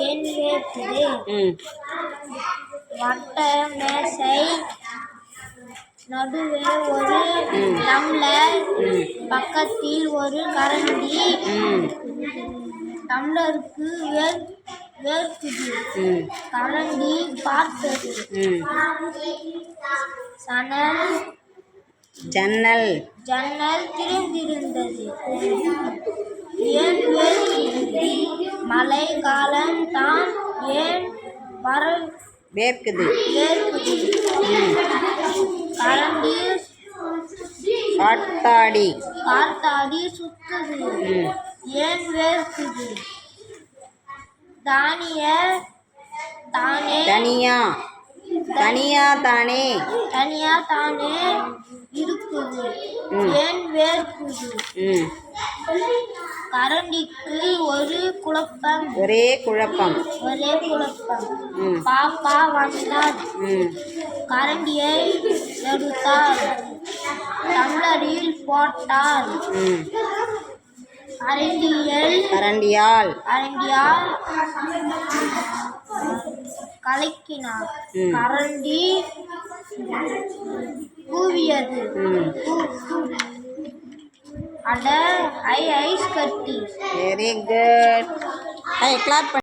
ஏன் வேர்க்குது? வட்ட மேசை நடுவே ஒரு டம்ளர், பக்கத்தில் ஒரு கரண்டி. டம்ளருக்கு வேர்க்குது. கரண்டி பார்த்தது. ஜன்னல் திறந்திருந்தது. ஏன் வேர்க்குது? மழை காலம் தான். ஏன் வேர்க்குது? கரண்டி காத்தாடி சுத்துது. ஏன் வேர்க்குது? தனியா தானே இருக்குது. ஏன் வேர்க்குது? கரண்டிக்கு ஒரே குழப்பம். பாப்பா வந்தார். கரண்டியை எடுத்தார். டம்ளரில் போட்டார். கரண்டியால் கலக்கினார். கரண்டி கூவியது. அட ஐஸ் கட்டி. Very good.